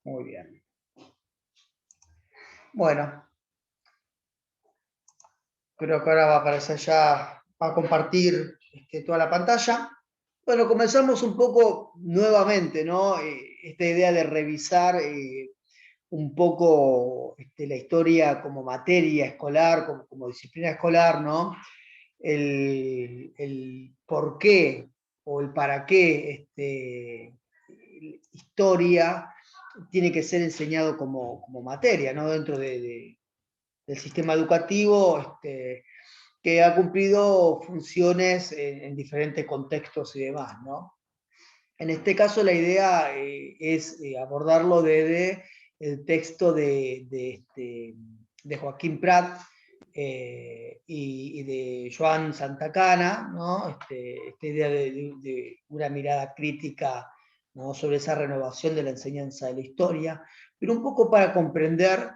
Muy bien. Bueno, creo que ahora va a aparecer ya, va a compartir toda la pantalla. Bueno, comenzamos un poco nuevamente, ¿no? Esta idea de revisar un poco la historia como materia escolar, como disciplina escolar, ¿no? El por qué o el para qué historia tiene que ser enseñado como materia, ¿no? Dentro del sistema educativo, que ha cumplido funciones en diferentes contextos y demás, ¿no? En este caso la idea es abordarlo desde el texto de Joaquín Prat y de Joan Santacana, ¿no? Esta idea de una mirada crítica, ¿no? Sobre esa renovación de la enseñanza de la historia, pero un poco para comprender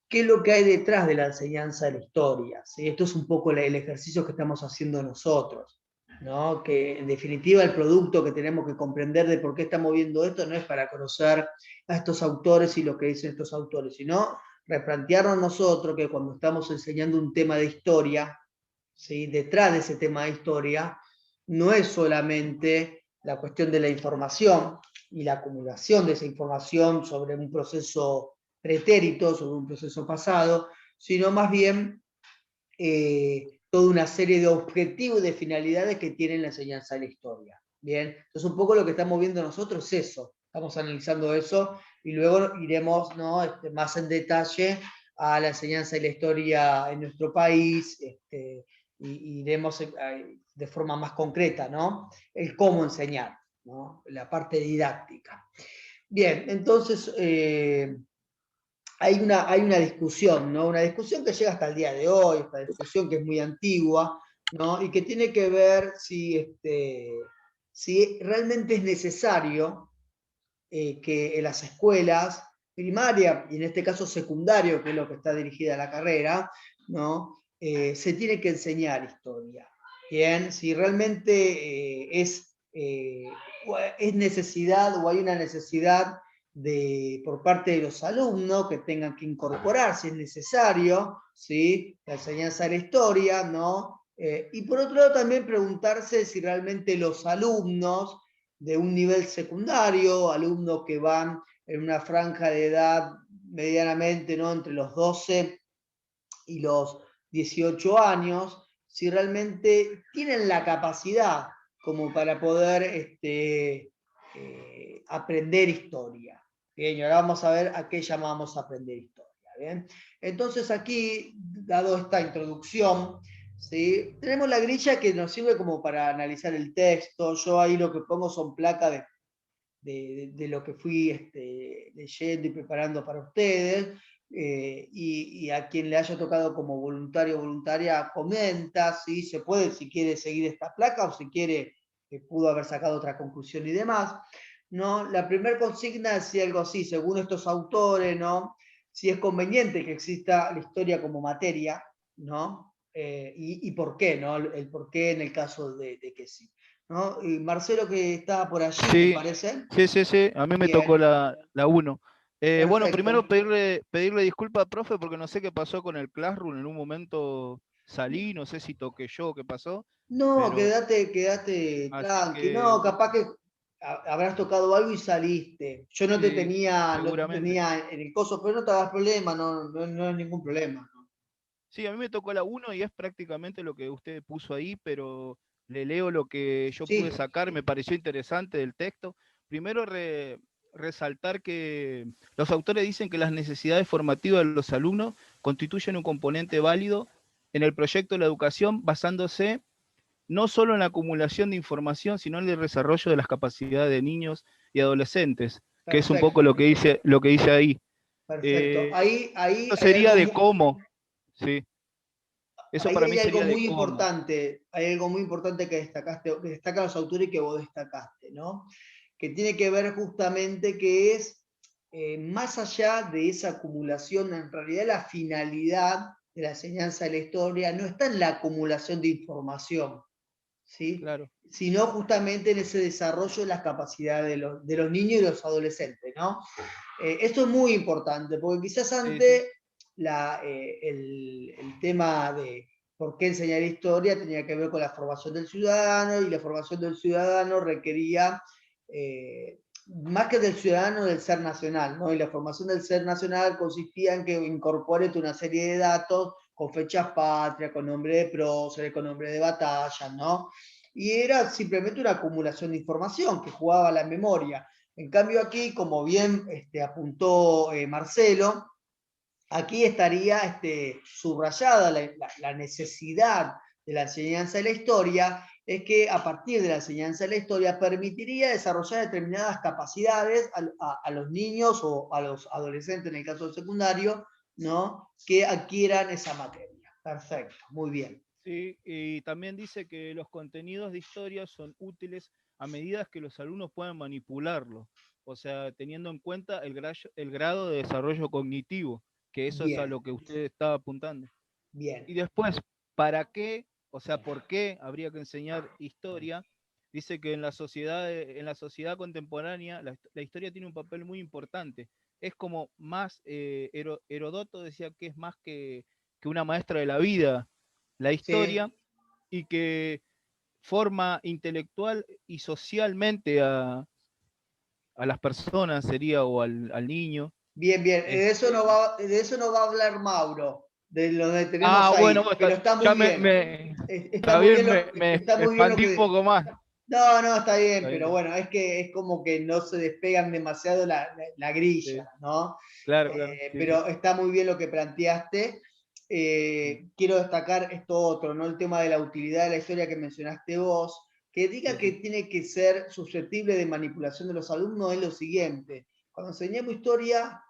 qué es lo que hay detrás de la enseñanza de la historia, ¿sí? Esto es un poco el ejercicio que estamos haciendo nosotros, ¿no? Que en definitiva el producto que tenemos que comprender de por qué estamos viendo esto no es para conocer a estos autores y lo que dicen estos autores, sino replantearnos nosotros que cuando estamos enseñando un tema de historia, ¿sí? Detrás de ese tema de historia, no es solamente la cuestión de la información y la acumulación de esa información sobre un proceso pretérito, sobre un proceso pasado, sino más bien toda una serie de objetivos y de finalidades que tiene la enseñanza de la historia. Bien, entonces un poco lo que estamos viendo nosotros es eso, estamos analizando eso y luego iremos, ¿no? Más en detalle a la enseñanza de la historia en nuestro país, y iremos de forma más concreta, ¿no? El cómo enseñar, ¿no? La parte didáctica. Bien, entonces hay una discusión, ¿no? Una discusión que llega hasta el día de hoy, esta discusión que es muy antigua, ¿no? Y que tiene que ver si realmente es necesario que en las escuelas primaria, y en este caso secundario, que es lo que está dirigida a la carrera, ¿no? Se tiene que enseñar historia. Bien, si realmente es necesidad o hay una necesidad por parte de los alumnos que tengan que incorporar, si es necesario, ¿sí? La enseñanza de la historia, ¿no? Y por otro lado también preguntarse si realmente los alumnos de un nivel secundario, alumnos que van en una franja de edad medianamente, ¿no? Entre los 12 y los 18 años, si realmente tienen la capacidad como para poder aprender historia. Bien, y ahora vamos a ver a qué llamamos aprender historia. Bien, entonces aquí, dado esta introducción, ¿sí? Tenemos la grilla que nos sirve como para analizar el texto. Yo ahí lo que pongo son placas de lo que fui leyendo y preparando para ustedes. Y a quien le haya tocado como voluntario o voluntaria, comenta si se puede, si quiere seguir esta placa o si quiere, pudo haber sacado otra conclusión y demás. ¿No? La primera consigna decía algo así, según estos autores, ¿no? Si es conveniente que exista la historia como materia, ¿no? Y por qué, ¿no? El por qué en el caso de que sí. ¿No? Y Marcelo, que está por allí, me Sí, parece. sí, a mí me tocó Bien, la 1. Bueno, primero perfecto. pedirle disculpas, profe, porque no sé qué pasó con el Classroom. En un momento salí, no sé si toqué yo o qué pasó, No, pero quédate así tranqui. que No, capaz que habrás tocado algo y saliste. Yo no te sí, tenía, no te seguramente. tenía en el coso, pero no te hagas problema, no es ningún problema. ¿No? Sí, a mí me tocó la 1 y es prácticamente lo que usted puso ahí, pero le leo lo que yo pude Sí, sacar, me pareció interesante del texto. Primero, resaltar que los autores dicen que las necesidades formativas de los alumnos constituyen un componente válido en el proyecto de la educación, basándose no solo en la acumulación de información, sino en el desarrollo de las capacidades de niños y adolescentes, que es un poco perfecto, lo que dice ahí. perfecto. Eh, Ahí Eso sería de cómo, sí. Eso ahí para hay mí algo sería de muy cómo. importante, hay algo muy importante que destacaste, que destacan los autores y que vos destacaste, ¿no? Que tiene que ver justamente que es, más allá de esa acumulación, en realidad la finalidad de la enseñanza de la historia no está en la acumulación de información, ¿sí? Claro. Sino justamente en ese desarrollo de las capacidades de los niños y los adolescentes, ¿no? Esto es muy importante, porque quizás antes el tema de por qué enseñar historia tenía que ver con la formación del ciudadano, y la formación del ciudadano requería, más que del ciudadano, del ser nacional, ¿no? Y la formación del ser nacional consistía en que incorpore una serie de datos con fechas patrias, con nombre de próceres, con nombre de batalla, ¿no? Y era simplemente una acumulación de información que jugaba a la memoria. En cambio aquí, como bien apuntó Marcelo, aquí estaría subrayada la necesidad de la enseñanza de la historia, es que a partir de la enseñanza de la historia permitiría desarrollar determinadas capacidades a los niños o a los adolescentes, en el caso del secundario, ¿no? Que adquieran esa materia. Perfecto, muy bien. Sí, y también dice que los contenidos de historia son útiles a medida que los alumnos puedan manipularlo, o sea, teniendo en cuenta el grado de desarrollo cognitivo, que eso es a Bien, lo que usted está apuntando. bien. Y después, ¿para qué? O sea, ¿por qué habría que enseñar historia? Dice que en la sociedad contemporánea la historia tiene un papel muy importante. Es como más, Herodoto decía que es más que una maestra de la vida, la Sí. historia, y que forma intelectual y socialmente a las personas, sería, o al niño. Bien, bien. Este, De eso no va a hablar Mauro, de lo que tenemos bueno, ahí, pero está muy ya bien. está bien, me Está muy bien lo expandí un que. poco más. No, no, está bien, Está bien, pero bueno, es que es como que no se despegan demasiado la grilla, sí, ¿no? claro, claro, sí, sí. Pero está muy bien lo que planteaste. Quiero destacar esto otro, ¿no? El tema de la utilidad de la historia que mencionaste vos, que diga Sí, que sí. tiene que ser susceptible de manipulación de los alumnos es lo siguiente. Cuando enseñamos historia,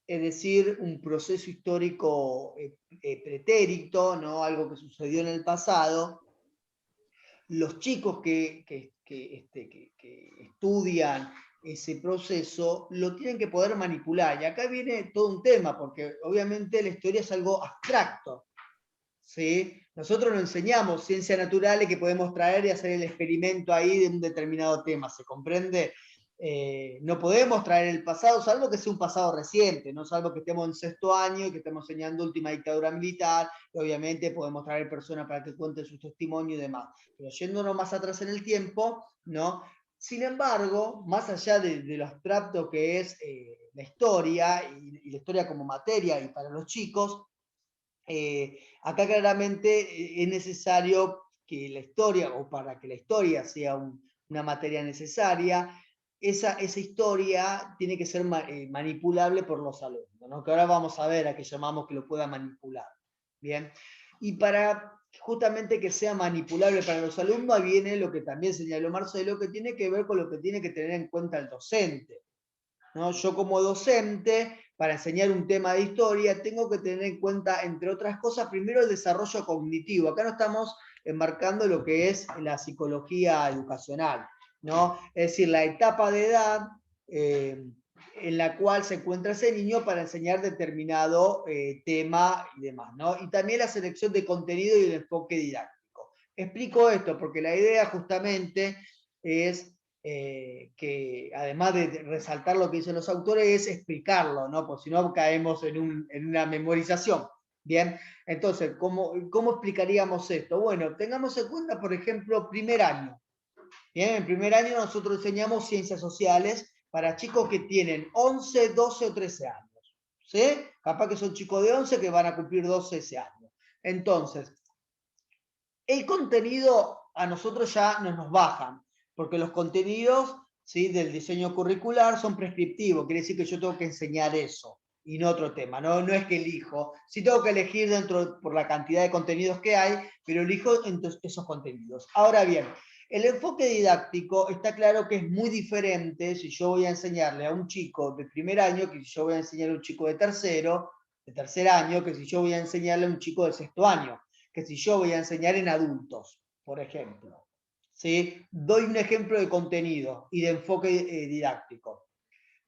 es decir, un proceso histórico pretérito, ¿no? Algo que sucedió en el pasado, los chicos que estudian ese proceso lo tienen que poder manipular. Y acá viene todo un tema, porque obviamente la historia es algo abstracto. ¿Sí? Nosotros no enseñamos ciencias naturales que podemos traer y hacer el experimento ahí de un determinado tema, ¿se comprende? No podemos traer el pasado, salvo que sea un pasado reciente, no salvo que estemos en sexto año y que estemos enseñando última dictadura militar, y obviamente podemos traer personas para que cuenten su testimonio y demás. Pero yéndonos más atrás en el tiempo, ¿no? Sin embargo, más allá de lo abstracto que es la historia y la historia como materia y para los chicos, acá claramente es necesario que la historia, o para que la historia sea una materia necesaria, esa historia tiene que ser manipulable por los alumnos, ¿no? Que ahora vamos a ver a qué llamamos que lo pueda manipular. Bien, y para justamente que sea manipulable para los alumnos, viene lo que también señaló Marcelo, que tiene que ver con lo que tiene que tener en cuenta el docente, ¿no? Yo como docente, para enseñar un tema de historia, tengo que tener en cuenta, entre otras cosas, primero el desarrollo cognitivo. Acá no estamos enmarcando lo que es la psicología educacional, ¿no? Es decir, la etapa de edad en la cual se encuentra ese niño para enseñar determinado tema y demás, ¿no? Y también la selección de contenido y el enfoque didáctico. Explico esto porque la idea justamente es que además de resaltar lo que dicen los autores, es explicarlo, ¿no? Porque si no caemos en una memorización. Bien, entonces, ¿cómo explicaríamos esto? Bueno, tengamos en cuenta, por ejemplo, primer año. Bien, en primer año nosotros enseñamos ciencias sociales para chicos que tienen 11, 12 o 13 años. ¿Sí? Capaz que son chicos de 11 que van a cumplir 12 ese año. Entonces, el contenido a nosotros ya nos bajan, porque los contenidos, ¿sí?, del diseño curricular son prescriptivos, quiere decir que yo tengo que enseñar eso y no otro tema, no es que elijo, sí tengo que elegir dentro por la cantidad de contenidos que hay, pero elijo entre esos contenidos. Ahora bien, el enfoque didáctico está claro que es muy diferente si yo voy a enseñarle a un chico de primer año que si yo voy a enseñarle a un chico de tercer año, que si yo voy a enseñarle a un chico de sexto año, que si yo voy a enseñar en adultos, por ejemplo. ¿Sí? Doy un ejemplo de contenido y de enfoque didáctico.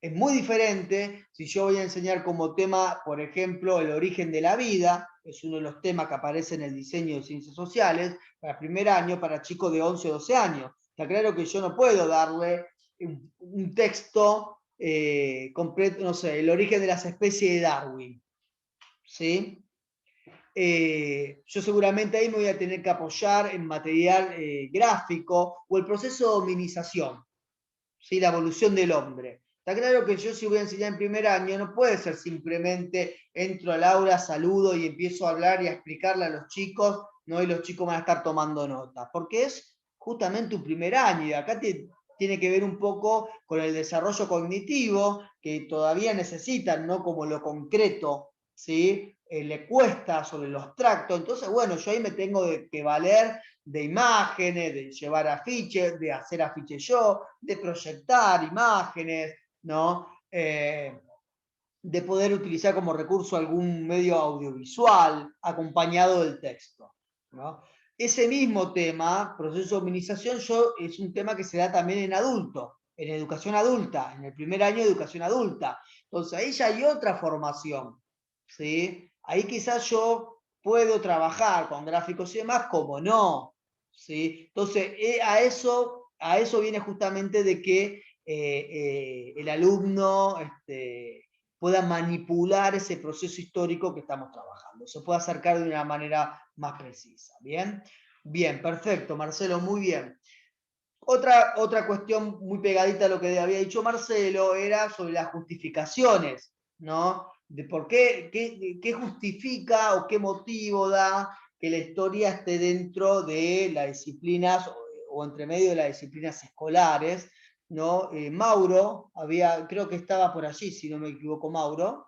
Es muy diferente si yo voy a enseñar como tema, por ejemplo, el origen de la vida, es uno de los temas que aparece en el diseño de ciencias sociales, para primer año, para chicos de 11 o 12 años. Está claro que yo no puedo darle un texto completo, no sé, el origen de las especies de Darwin, ¿sí? Yo seguramente ahí me voy a tener que apoyar en material gráfico o el proceso de hominización, ¿sí? La evolución del hombre. Está claro que yo si voy a enseñar en primer año no puede ser simplemente entro al aula, saludo y empiezo a hablar y a explicarle a los chicos, ¿no? Y los chicos van a estar tomando nota, porque es justamente un primer año y acá tiene que ver un poco con el desarrollo cognitivo que todavía necesitan, ¿no? Como lo concreto, ¿sí? Le cuesta sobre lo abstracto, entonces bueno, yo ahí me tengo que valer de imágenes, de llevar afiches, de hacer afiches yo, de proyectar imágenes, ¿no? De poder utilizar como recurso algún medio audiovisual acompañado del texto, ¿no? Ese mismo tema, proceso de hominización, es un tema que se da también en adulto, en educación adulta, en el primer año de educación adulta. Entonces ahí ya hay otra formación, ¿sí? Ahí quizás yo puedo trabajar con gráficos y demás, como no, ¿sí? Entonces a eso viene justamente de que el alumno pueda manipular ese proceso histórico que estamos trabajando, se pueda acercar de una manera más precisa. ¿Bien? Bien, perfecto, Marcelo, muy bien. Otra cuestión muy pegadita a lo que había dicho Marcelo era sobre las justificaciones, ¿no? De por qué justifica o qué motivo da que la historia esté dentro de las disciplinas o entre medio de las disciplinas escolares, ¿no? Mauro, creo que estaba por allí, si no me equivoco, Mauro.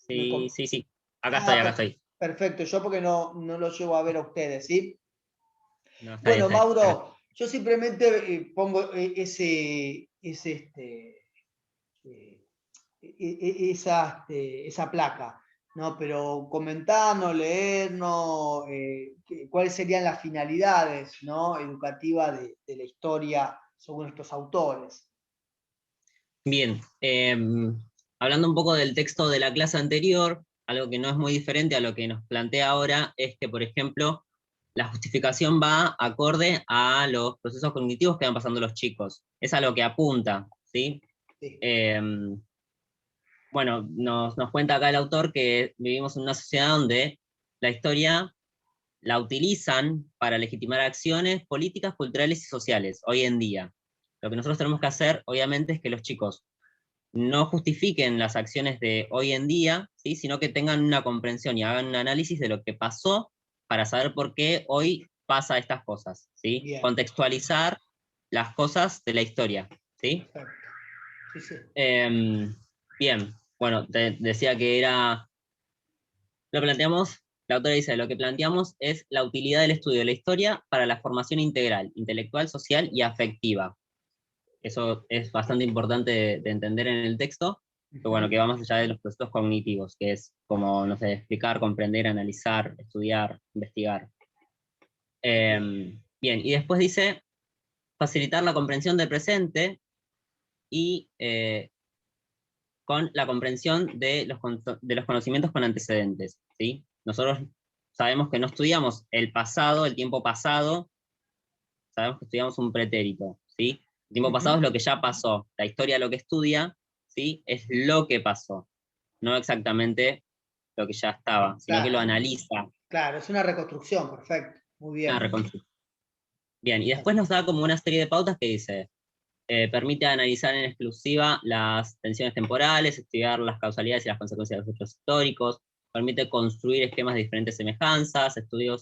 Sí, sí, sí. Acá estoy, Ah, acá estoy. perfecto, yo porque no lo llevo a ver a ustedes, ¿sí? No, está bien, Bueno, está bien. Acá. Mauro, yo simplemente pongo esa placa, ¿no? Pero comentarnos, leernos, cuáles serían las finalidades, ¿no? Educativas de la historia según estos autores. Bien, hablando un poco del texto de la clase anterior, algo que no es muy diferente a lo que nos plantea ahora es que, por ejemplo, la justificación va acorde a los procesos cognitivos que van pasando los chicos. Es a lo que apunta, ¿sí? Sí. Bueno, nos cuenta acá el autor que vivimos en una sociedad donde la historia la utilizan para legitimar acciones políticas, culturales y sociales hoy en día. Lo que nosotros tenemos que hacer, obviamente, es que los chicos no justifiquen las acciones de hoy en día, ¿sí? Sino que tengan una comprensión y hagan un análisis de lo que pasó para saber por qué hoy pasa estas cosas, ¿sí? Bien. Contextualizar las cosas de la historia, ¿sí? Perfecto. Sí, sí. Bien, bueno, te decía que lo planteamos, la autora dice, lo que planteamos es la utilidad del estudio de la historia para la formación integral, intelectual, social y afectiva. Eso es bastante importante de entender en el texto, pero bueno, que va más allá de los procesos cognitivos, que es como, no sé, explicar, comprender, analizar, estudiar, investigar. Bien, y después dice, facilitar la comprensión del presente y con la comprensión de los conocimientos con antecedentes, ¿sí? Nosotros sabemos que no estudiamos el pasado, el tiempo pasado, sabemos que estudiamos un pretérito, ¿sí? El tiempo pasado es lo que ya pasó, la historia lo que estudia, ¿sí? Es lo que pasó, no exactamente lo que ya estaba, sino que lo Claro, analiza, claro, es una reconstrucción, perfecto. Muy una bien. reconstrucción. Bien, y después nos da como una serie de pautas que dice, permite analizar en exclusiva las tensiones temporales, estudiar las causalidades y las consecuencias de los hechos históricos, permite construir esquemas de diferentes semejanzas, estudia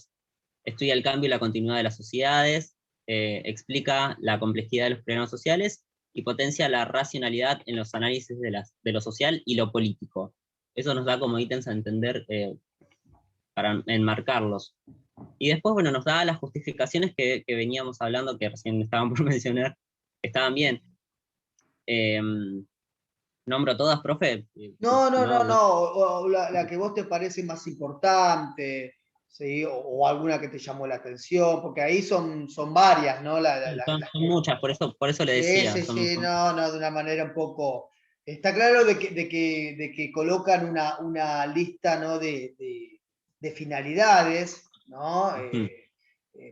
el cambio y la continuidad de las sociedades, explica la complejidad de los problemas sociales y potencia la racionalidad en los análisis de lo social y lo político. Eso nos da como ítems a entender para enmarcarlos. Y después, bueno, nos da las justificaciones que veníamos hablando, que recién estaban por mencionar, que estaban bien. ¿Nombro todas, profe? No, Si no, no, no, no. no. La que vos te parece más importante, ¿sí? O alguna que te llamó la atención, porque ahí son varias, ¿no? Son muchas, por eso le decía. Sí, sí, no, de una manera un poco... Está claro de que colocan una lista, ¿no? de finalidades, ¿no?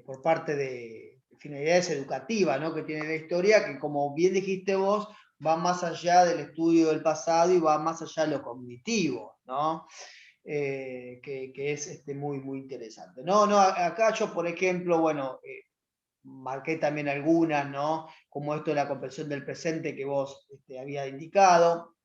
Por parte de finalidades educativas, ¿no? Que tiene la historia, que como bien dijiste vos, va más allá del estudio del pasado y va más allá de lo cognitivo, ¿no? Que es muy, muy interesante. No, acá yo, por ejemplo, bueno, marqué también algunas, ¿no? Como esto de la comprensión del presente que vos habías indicado.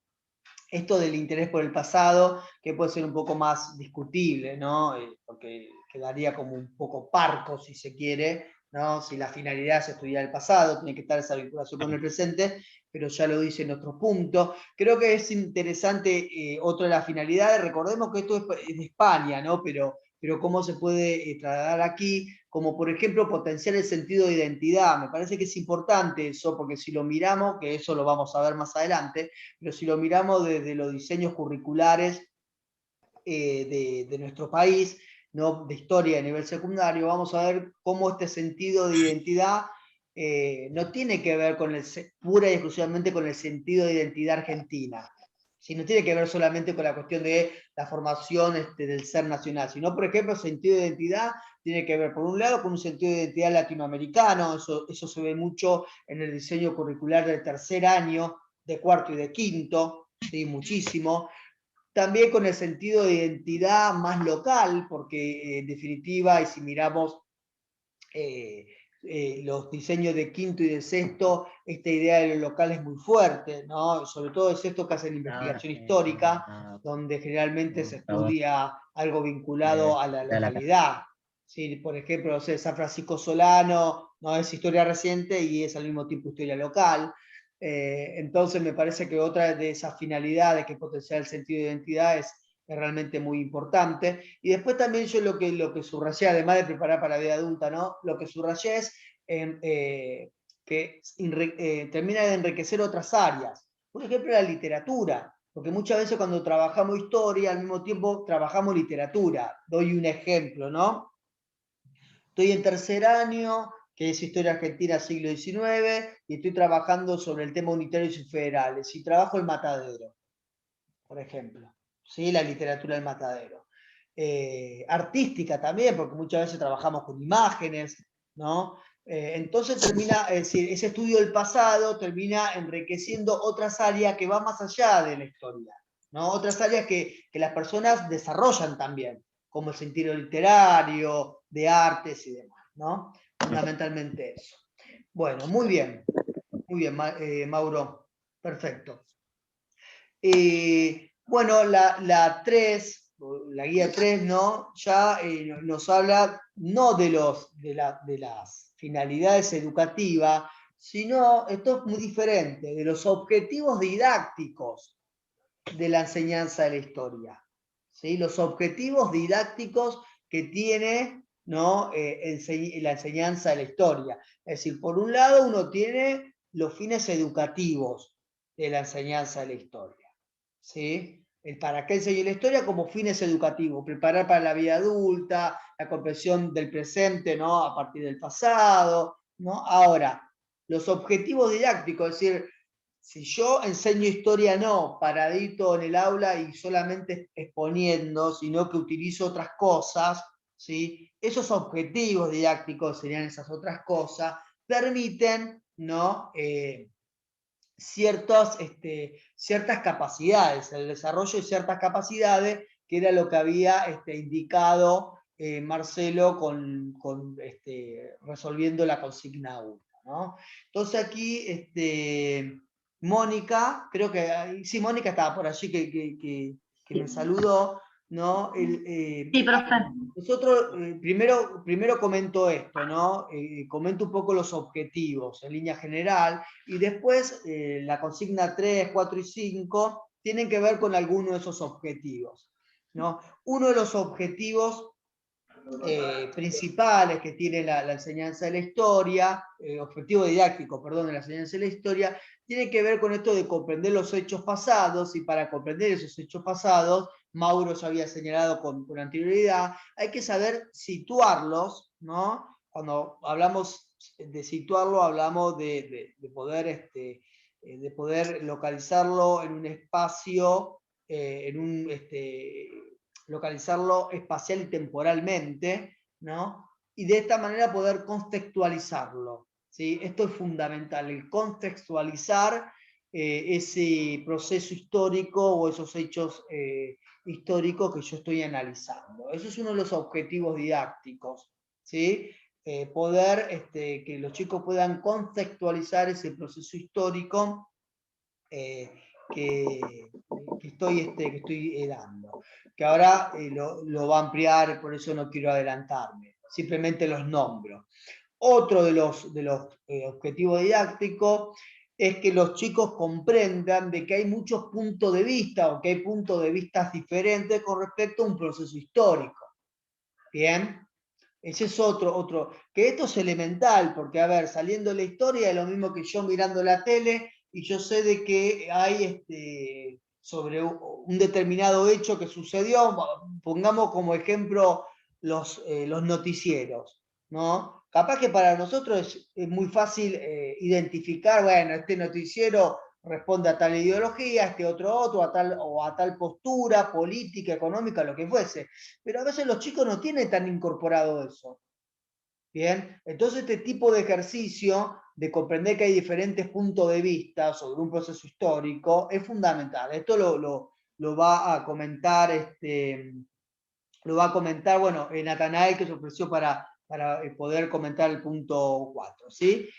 Esto del interés por el pasado, que puede ser un poco más discutible, ¿no? Porque quedaría como un poco parco, si se quiere, ¿no? Si la finalidad es estudiar el pasado, tiene que estar esa vinculación con el presente, pero ya lo dice en otro punto. Creo que es interesante otra de las finalidades, recordemos que esto es de España, ¿no? Pero cómo se puede trasladar aquí, como por ejemplo potenciar el sentido de identidad. Me parece que es importante eso, porque si lo miramos, que eso lo vamos a ver más adelante, pero si lo miramos desde los diseños curriculares de nuestro país, ¿no? De historia a nivel secundario, vamos a ver cómo este sentido de identidad no tiene que ver pura y exclusivamente con el sentido de identidad argentina, sino tiene que ver solamente con la cuestión de la formación del ser nacional, sino, por ejemplo, el sentido de identidad tiene que ver, por un lado, con un sentido de identidad latinoamericano, eso se ve mucho en el diseño curricular del tercer año, de cuarto y de quinto, ¿sí? Muchísimo. También con el sentido de identidad más local, porque en definitiva, y si miramos los diseños de quinto y de sexto, esta idea de lo local es muy fuerte, ¿no? Sobre todo el sexto que hace la investigación histórica, donde generalmente se estudia algo vinculado a la localidad. ¿Sí? Por ejemplo, no sé, San Francisco Solano no es historia reciente y es al mismo tiempo historia local. Entonces me parece que otra de esas finalidades que potenciar el sentido de identidad es realmente muy importante. Y después también yo lo que subrayé, además de preparar para la vida adulta, ¿no? Lo que subrayé es que termina de enriquecer otras áreas. Por ejemplo, la literatura, porque muchas veces cuando trabajamos historia, al mismo tiempo trabajamos literatura. Doy un ejemplo, ¿no? Estoy en tercer año, que es Historia Argentina siglo XIX, y estoy trabajando sobre el tema unitario y federales. Y trabajo el Matadero, por ejemplo. ¿Sí? La literatura del Matadero. Artística también, porque muchas veces trabajamos con imágenes, ¿no? Entonces termina, es decir, ese estudio del pasado termina enriqueciendo otras áreas que van más allá de la historia, ¿no? Otras áreas que las personas desarrollan también, como el sentido literario, de artes y demás, ¿no? Fundamentalmente eso. Bueno, muy bien, Mauro, perfecto. Bueno, la 3, la guía 3, ¿no? Ya nos habla no de las finalidades educativas, sino, esto es muy diferente, de los objetivos didácticos de la enseñanza de la historia. ¿Sí? Los objetivos didácticos que tiene, ¿no? La enseñanza de la historia. Es decir, por un lado uno tiene los fines educativos de la enseñanza de la historia. ¿Sí? El para qué enseño la historia como fines educativos, preparar para la vida adulta, la comprensión del presente, ¿no? A partir del pasado, ¿no? Ahora, los objetivos didácticos, es decir, si yo enseño historia no paradito en el aula y solamente exponiendo, sino que utilizo otras cosas, ¿sí? Esos objetivos didácticos serían esas otras cosas, permiten, ¿no? Ciertas capacidades, el desarrollo de ciertas capacidades, que era lo que había indicado Marcelo resolviendo la consigna 1. ¿No? Entonces aquí Mónica, creo que sí, Mónica estaba por allí que me saludó, ¿no? Sí, profe. Nosotros primero comento esto, ¿no? Comento un poco los objetivos en línea general, y después la consigna 3, 4 y 5 tienen que ver con alguno de esos objetivos, ¿no? Uno de los objetivos principales que tiene la enseñanza de la historia, objetivo didáctico, perdón, de la enseñanza de la historia, tiene que ver con esto de comprender los hechos pasados, y para comprender esos hechos pasados, Mauro ya había señalado con anterioridad, hay que saber situarlos, ¿no? Cuando hablamos de situarlo, hablamos de poder localizarlo en un espacio, localizarlo espacial y temporalmente, ¿no? Y de esta manera poder contextualizarlo, ¿sí? Esto es fundamental, el contextualizar ese proceso histórico o esos hechos históricos que yo estoy analizando. Eso es uno de los objetivos didácticos, ¿sí? Poder que los chicos puedan contextualizar ese proceso histórico que estoy dando. Que ahora lo va a ampliar, por eso no quiero adelantarme, simplemente los nombro. Otro de los objetivos didácticos es que los chicos comprendan de que hay muchos puntos de vista o que hay puntos de vista diferentes con respecto a un proceso histórico. ¿Bien? Ese es otro, que esto es elemental, porque, a ver, saliendo de la historia es lo mismo que yo mirando la tele y yo sé de que hay sobre un determinado hecho que sucedió, pongamos como ejemplo los noticieros, ¿no? Capaz que para nosotros es muy fácil identificar, bueno, este noticiero responde a tal ideología, este otro, a tal postura política, económica, lo que fuese. Pero a veces los chicos no tienen tan incorporado eso. Bien, entonces este tipo de ejercicio de comprender que hay diferentes puntos de vista sobre un proceso histórico es fundamental. Esto lo va a comentar bueno, Natanael, que se ofreció para poder comentar el punto 4, ¿sí?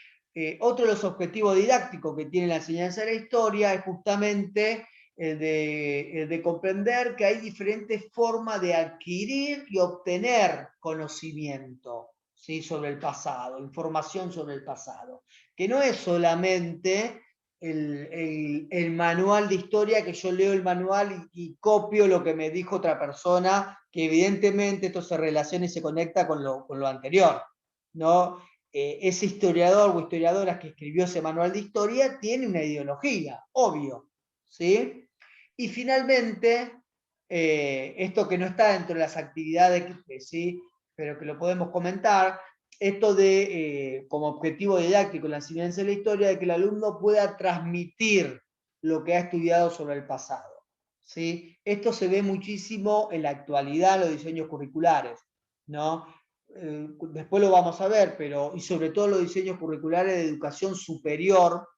Otro de los objetivos didácticos que tiene la enseñanza de la historia es justamente el de comprender que hay diferentes formas de adquirir y obtener conocimiento, ¿sí? Sobre el pasado, información sobre el pasado, que no es solamente el manual de historia, que yo leo el manual y copio lo que me dijo otra persona, que evidentemente esto se relaciona y se conecta con lo anterior, ¿no? Ese historiador o historiadora que escribió ese manual de historia tiene una ideología, obvio, ¿sí? Y finalmente, esto que no está dentro de las actividades, ¿sí? Pero que lo podemos comentar, esto de, como objetivo didáctico en la enseñanza de la historia, de que el alumno pueda transmitir lo que ha estudiado sobre el pasado, ¿sí? Esto se ve muchísimo en la actualidad en los diseños curriculares, ¿no? Después lo vamos a ver, pero, y sobre todo los diseños curriculares de educación superior,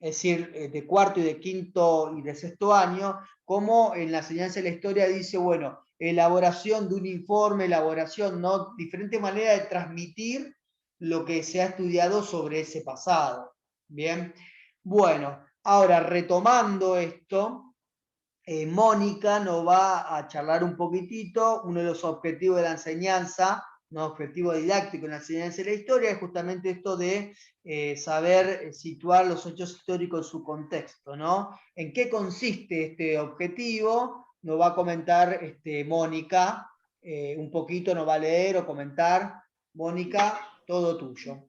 es decir, de cuarto y de quinto y de sexto año, como en la enseñanza de la historia dice, bueno, elaboración de un informe, elaboración, ¿no? Diferente manera de transmitir lo que se ha estudiado sobre ese pasado. Bien, bueno, ahora retomando esto, Mónica nos va a charlar un poquitito, uno de los objetivos de la enseñanza, un objetivo didáctico en la enseñanza de la historia, es justamente esto de saber situar los hechos históricos en su contexto, ¿no? ¿En qué consiste este objetivo? Nos va a comentar Mónica, un poquito nos va a leer o comentar. Mónica, todo tuyo.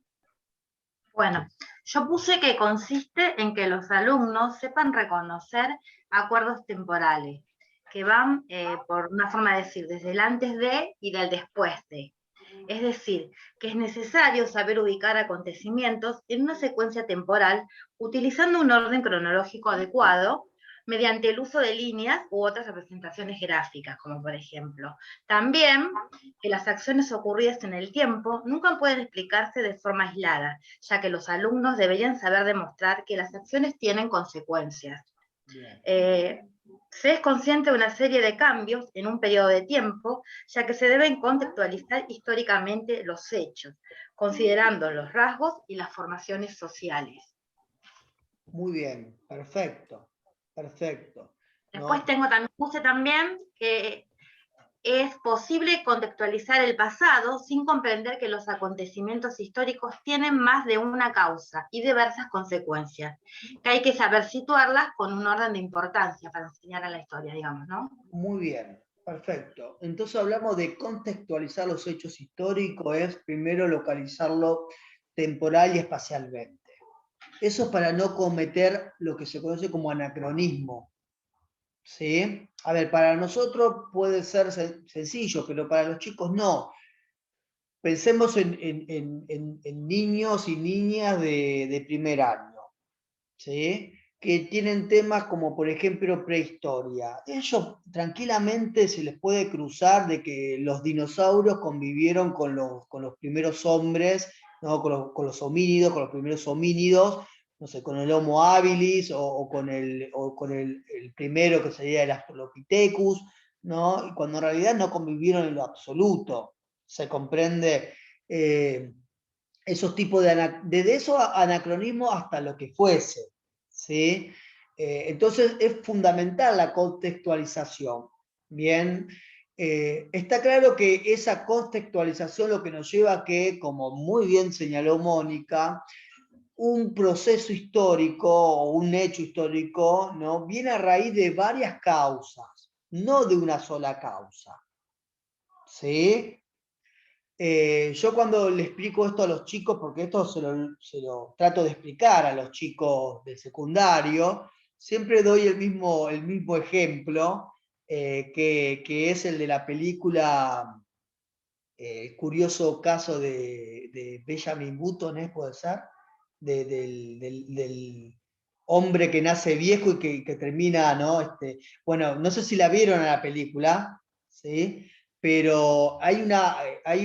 Bueno, yo puse que consiste en que los alumnos sepan reconocer acuerdos temporales, que van, por una forma de decir, desde el antes de y del después de. Es decir, que es necesario saber ubicar acontecimientos en una secuencia temporal utilizando un orden cronológico adecuado mediante el uso de líneas u otras representaciones gráficas, como por ejemplo. También que las acciones ocurridas en el tiempo nunca pueden explicarse de forma aislada, ya que los alumnos deberían saber demostrar que las acciones tienen consecuencias. Se es consciente de una serie de cambios en un periodo de tiempo, ya que se deben contextualizar históricamente los hechos, considerando los rasgos y las formaciones sociales. Muy bien, perfecto, perfecto. Después puse también que es posible contextualizar el pasado sin comprender que los acontecimientos históricos tienen más de una causa y diversas consecuencias, que hay que saber situarlas con un orden de importancia para enseñar a la historia, digamos, ¿no? Muy bien, perfecto. Entonces hablamos de contextualizar los hechos históricos, es primero localizarlo temporal y espacialmente. Eso es para no cometer lo que se conoce como anacronismo, ¿sí? A ver, para nosotros puede ser sencillo, pero para los chicos no. Pensemos en niños y niñas de primer año, ¿sí? Que tienen temas como, por ejemplo, prehistoria. Ellos tranquilamente se les puede cruzar de que los dinosaurios convivieron con los primeros hombres, ¿no? Con los homínidos, con los primeros homínidos, no sé, con el Homo habilis o con el primero que sería el Australopithecus, ¿no? Y cuando en realidad no convivieron en lo absoluto. Se comprende esos tipos desde esos anacronismos hasta lo que fuese, ¿sí? Entonces es fundamental la contextualización, ¿bien? Está claro que esa contextualización lo que nos lleva a que, como muy bien señaló Mónica, un proceso histórico o un hecho histórico, ¿no? Viene a raíz de varias causas, no de una sola causa, ¿sí? Yo cuando le explico esto a los chicos, porque esto se lo trato de explicar a los chicos del secundario, siempre doy el mismo ejemplo, que es el de la película Curioso caso de Benjamin Button, ¿puede ser? Del hombre que nace viejo y que termina, ¿no? Bueno, no sé si la vieron a la película, ¿sí? Pero hay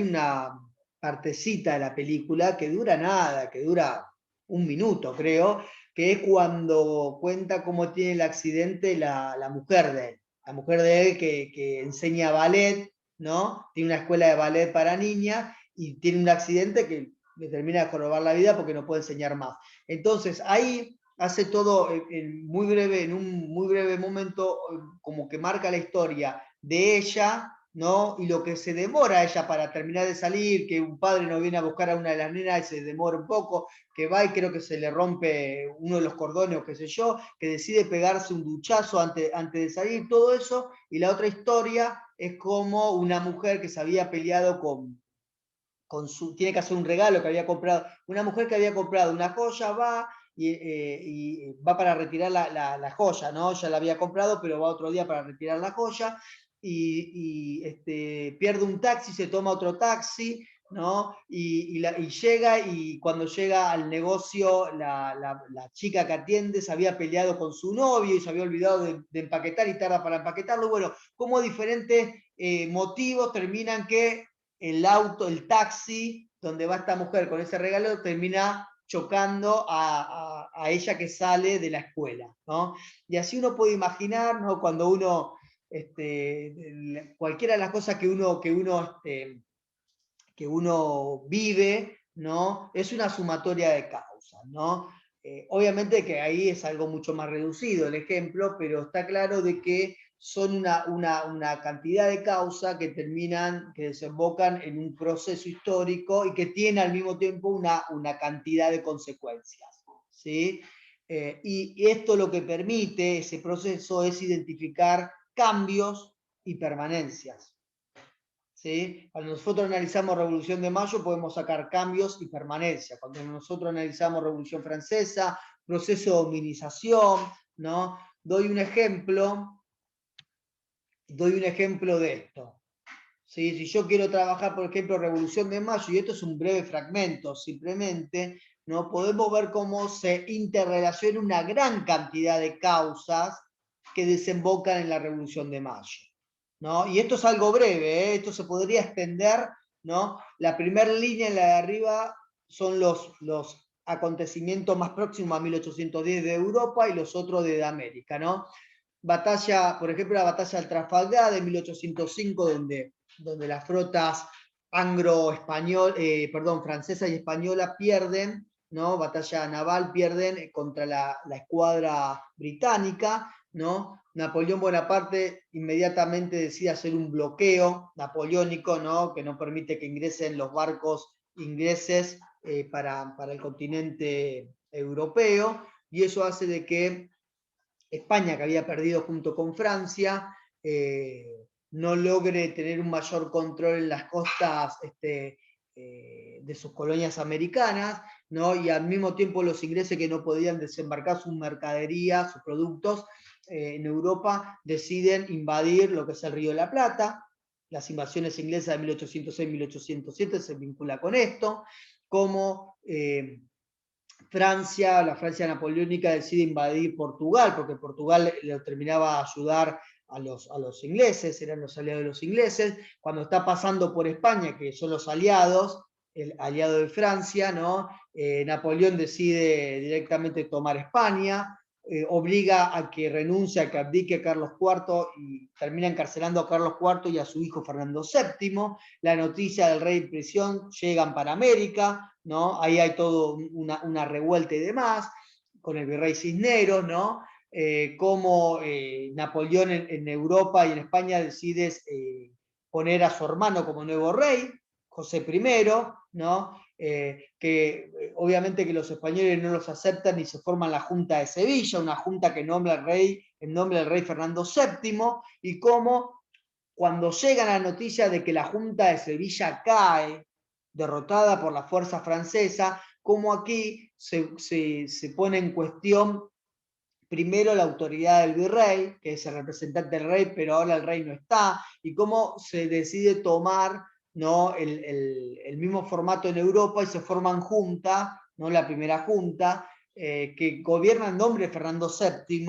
una partecita de la película que dura nada, que dura un minuto, creo, que es cuando cuenta cómo tiene el accidente la mujer de él. La mujer de él que enseña ballet, ¿no? Tiene una escuela de ballet para niñas y tiene un accidente que le termina de jorobar la vida porque no puede enseñar más. Entonces, ahí hace todo muy breve, en un muy breve momento, como que marca la historia de ella, ¿no? Y lo que se demora ella para terminar de salir, que un padre no viene a buscar a una de las nenas y se demora un poco, que va y creo que se le rompe uno de los cordones o qué sé yo, que decide pegarse un duchazo antes de salir, todo eso. Y la otra historia es como una mujer que se había peleado tiene que hacer un regalo que había comprado, una mujer que había comprado una joya, va y va para retirar la joya, ¿no? Ya la había comprado, pero va otro día para retirar la joya, pierde un taxi, se toma otro taxi, ¿no? Y llega, y cuando llega al negocio, la chica que atiende se había peleado con su novio y se había olvidado de empaquetar y tarda para empaquetarlo. Bueno, como diferentes motivos terminan que el taxi donde va esta mujer con ese regalo termina chocando a ella que sale de la escuela, ¿no? Y así uno puede imaginar, ¿no? Cuando uno, cualquiera de las cosas que uno vive, ¿no? Es una sumatoria de causas, ¿no? Obviamente que ahí es algo mucho más reducido el ejemplo, pero está claro de que son una cantidad de causas que desembocan en un proceso histórico y que tiene al mismo tiempo una cantidad de consecuencias, ¿sí? Y esto lo que permite, ese proceso, es identificar cambios y permanencias. ¿Sí? Cuando nosotros analizamos Revolución de Mayo podemos sacar cambios y permanencia. Cuando nosotros analizamos Revolución Francesa, proceso de hominización, ¿no? Doy un ejemplo de esto. ¿Sí? Si yo quiero trabajar, por ejemplo, Revolución de Mayo, y esto es un breve fragmento simplemente, ¿no? Podemos ver cómo se interrelaciona una gran cantidad de causas que desembocan en la Revolución de Mayo, ¿no? Y esto es algo breve, ¿eh? Esto se podría extender, ¿no? La primera línea en la de arriba son los acontecimientos más próximos a 1810 de Europa y los otros de América, ¿no? Batalla, por ejemplo, la batalla del Trafalgar de 1805, donde las flotas francesa y española pierden, ¿no? Batalla naval, pierden contra la escuadra británica, ¿no? Napoleón Bonaparte inmediatamente decide hacer un bloqueo napoleónico, ¿no? Que no permite que ingresen los barcos ingleses para el continente europeo, y eso hace de que España, que había perdido junto con Francia, no logre tener un mayor control en las costas de sus colonias americanas, ¿no? Y al mismo tiempo los ingleses que no podían desembarcar sus mercaderías, sus productos, en Europa deciden invadir lo que es el Río de la Plata. Las invasiones inglesas de 1806-1807 se vincula con esto, como Francia, la Francia napoleónica decide invadir Portugal, porque Portugal le terminaba a ayudar a los ingleses, eran los aliados de los ingleses. Cuando está pasando por España, que son los aliados, el aliado de Francia, ¿no? Napoleón decide directamente tomar España, obliga a que renuncie, a que abdique Carlos IV y termina encarcelando a Carlos IV y a su hijo Fernando VII. La noticia del rey en prisión llegan para América, ¿no? Ahí hay todo una revuelta y demás, con el virrey Cisneros, ¿no? Cómo Napoleón en Europa y en España decide poner a su hermano como nuevo rey, José I, ¿no? Que obviamente que los españoles no los aceptan y se forman la Junta de Sevilla, una junta que nombra al rey en nombre del rey Fernando VII, y cómo cuando llega la noticia de que la Junta de Sevilla cae, derrotada por la fuerza francesa, como aquí se pone en cuestión primero la autoridad del virrey, que es el representante del rey, pero ahora el rey no está, y cómo se decide tomar, ¿no? el mismo formato en Europa y se forman juntas, ¿no? La primera junta, que gobierna en nombre de Fernando VII,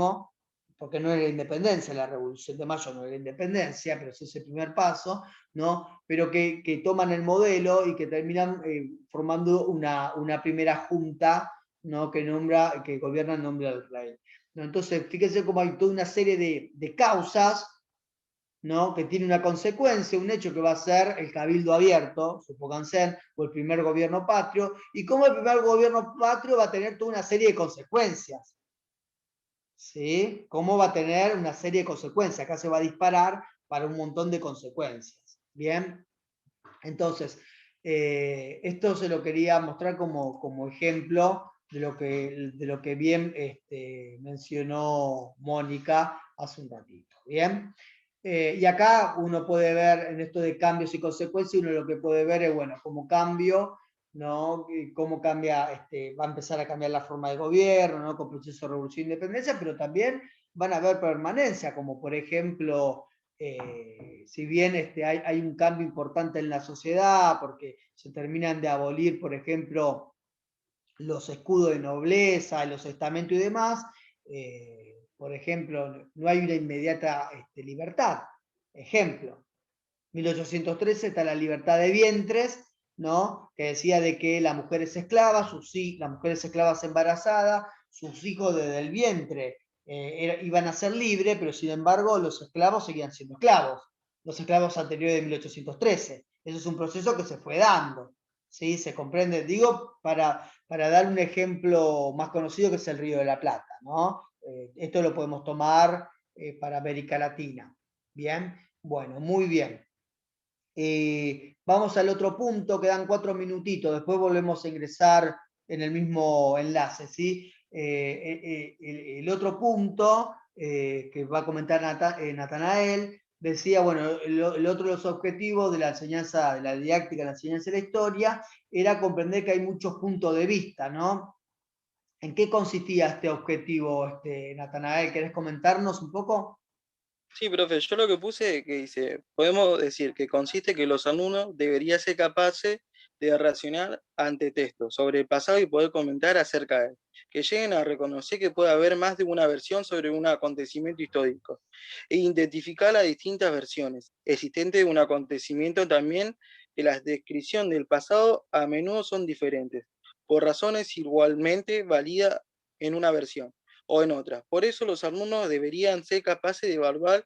porque no era la independencia, la Revolución de Mayo no era la independencia, pero sí es el primer paso, ¿no? Pero que toman el modelo y que terminan formando una primera junta, ¿no? que gobierna en nombre del rey. ¿No? Entonces, fíjense cómo hay toda una serie de causas, ¿no? Que tiene una consecuencia, un hecho que va a ser el cabildo abierto, supónganse, o el primer gobierno patrio, y cómo el primer gobierno patrio va a tener toda una serie de consecuencias. ¿Sí? ¿Cómo va a tener una serie de consecuencias? Acá se va a disparar para un montón de consecuencias. ¿Bien? Entonces, esto se lo quería mostrar como ejemplo de lo que bien mencionó Mónica hace un ratito. ¿Bien? Y acá uno puede ver en esto de cambios y consecuencias, uno lo que puede ver es, bueno, como cambio, ¿no? Cómo cambia, va a empezar a cambiar la forma de gobierno, ¿no? Con el proceso de revolución e independencia, pero también van a haber permanencia, como por ejemplo, si bien hay un cambio importante en la sociedad, porque se terminan de abolir, por ejemplo, los escudos de nobleza, los estamentos y demás, por ejemplo, no hay una inmediata libertad. Ejemplo, 1813 está la libertad de vientres, ¿no? Que decía de que la mujer es esclava, las mujeres esclavas embarazadas, sus hijos desde el vientre iban a ser libres, pero sin embargo los esclavos seguían siendo esclavos, los esclavos anteriores de 1813. Eso es un proceso que se fue dando, ¿sí? Se comprende, digo, para dar un ejemplo más conocido que es el Río de la Plata, ¿no? Esto lo podemos tomar para América Latina. ¿Bien? Bueno, muy bien. Vamos al otro punto, quedan 4 minutitos, después volvemos a ingresar en el mismo enlace, ¿sí? El otro punto que va a comentar Natanael, decía, bueno, el otro de los objetivos de la enseñanza, de la didáctica, de la enseñanza de la historia, era comprender que hay muchos puntos de vista, ¿no? ¿En qué consistía este objetivo, Natanael? ¿Querés comentarnos un poco? Sí, profe, yo lo que puse que dice, podemos decir que consiste que los alumnos deberían ser capaces de racionar ante textos sobre el pasado y poder comentar acerca de él, que lleguen a reconocer que puede haber más de una versión sobre un acontecimiento histórico e identificar las distintas versiones existentes de un acontecimiento también, que las descripciones del pasado a menudo son diferentes, por razones igualmente válidas en una versión o en otra. Por eso los alumnos deberían ser capaces de evaluar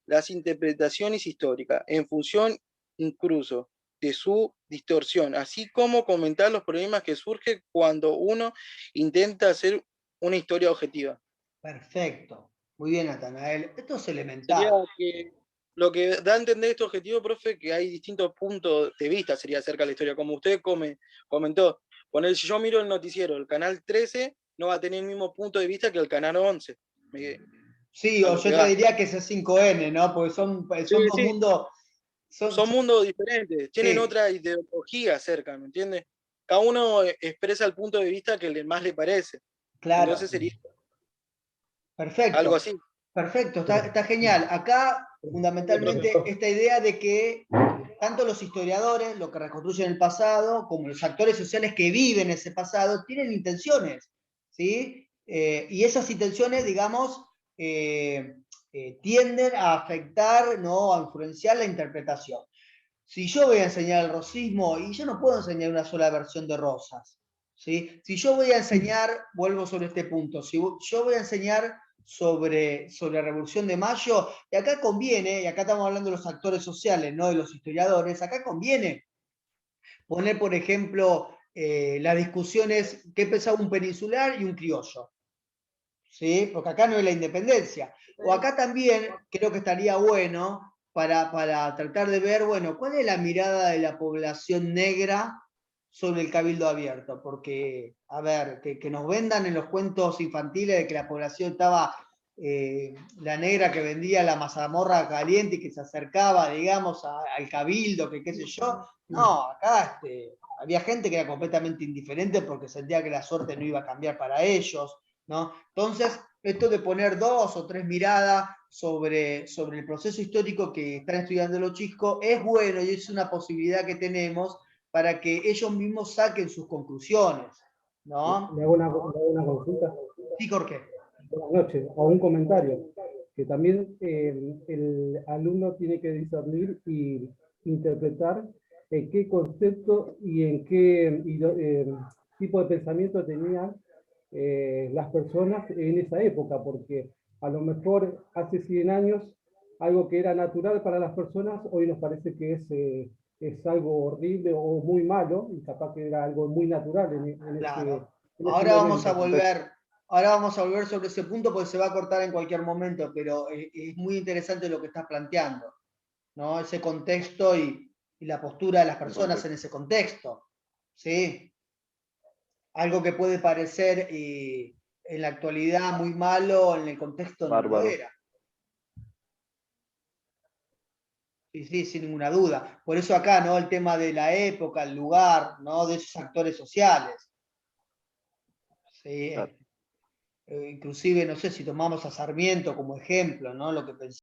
las interpretaciones históricas en función incluso de su distorsión, así como comentar los problemas que surgen cuando uno intenta hacer una historia objetiva. Perfecto. Muy bien, Natanael. Esto es Sería elemental. que lo que da a entender este objetivo, profe, que hay distintos puntos de vista sería acerca de la historia. Como usted comentó, si yo miro el noticiero, el canal 13 no va a tener el mismo punto de vista que el canal 11. Sí, o yo te diría que es 5N, ¿no? Porque son Sí, dos sí. mundos. Son mundos diferentes, tienen Sí, otra ideología cerca, ¿me entiendes? Cada uno expresa el punto de vista que más le parece. claro. Entonces sería Perfecto. algo así. Perfecto, está genial. Acá, fundamentalmente, esta idea de que tanto los historiadores, lo que reconstruyen el pasado, como los actores sociales que viven ese pasado, tienen intenciones, ¿sí? Y esas intenciones, digamos, tienden a afectar, ¿no? A influenciar la interpretación. Si yo voy a enseñar el rosismo, y yo no puedo enseñar una sola versión de Rosas, ¿sí? Si yo voy a enseñar, vuelvo sobre este punto, si yo voy a enseñar sobre la Revolución de Mayo, y acá conviene, y acá estamos hablando de los actores sociales, no de los historiadores, acá conviene poner, por ejemplo, las discusiones que pensaba un peninsular y un criollo, ¿sí? Porque acá no es la independencia. O acá también creo que estaría bueno para tratar de ver, bueno, cuál es la mirada de la población negra sobre el cabildo abierto, porque, a ver, que nos vendan en los cuentos infantiles de que la población estaba, la negra que vendía la mazamorra caliente y que se acercaba, digamos, al cabildo, que qué sé yo, no, acá había gente que era completamente indiferente porque sentía que la suerte no iba a cambiar para ellos, ¿no? Entonces, esto de poner 2 o 3 miradas sobre el proceso histórico que están estudiando los chicos es bueno y es una posibilidad que tenemos para que ellos mismos saquen sus conclusiones, ¿no? Le hago una consulta. Sí, Jorge. Buenas noches, o un comentario, que también el alumno tiene que discernir y interpretar en qué concepto y en qué tipo de pensamiento tenían las personas en esa época, porque a lo mejor hace 100 años algo que era natural para las personas, hoy nos parece que es algo horrible o muy malo, y capaz que era algo muy natural Claro. en ese Ahora vamos a momento. volver sobre ese punto porque se va a cortar en cualquier momento, pero es muy interesante lo que estás planteando, ¿no? Ese contexto y la postura de las personas en ese contexto, ¿sí? Algo que puede parecer en la actualidad muy malo, en el contexto no lo era. Sí, sí, sin ninguna duda. Por eso acá, ¿no? El tema de la época, el lugar, ¿no? De esos actores sociales. Sí, inclusive, no sé, si tomamos a Sarmiento como ejemplo, ¿no? Lo que pensamos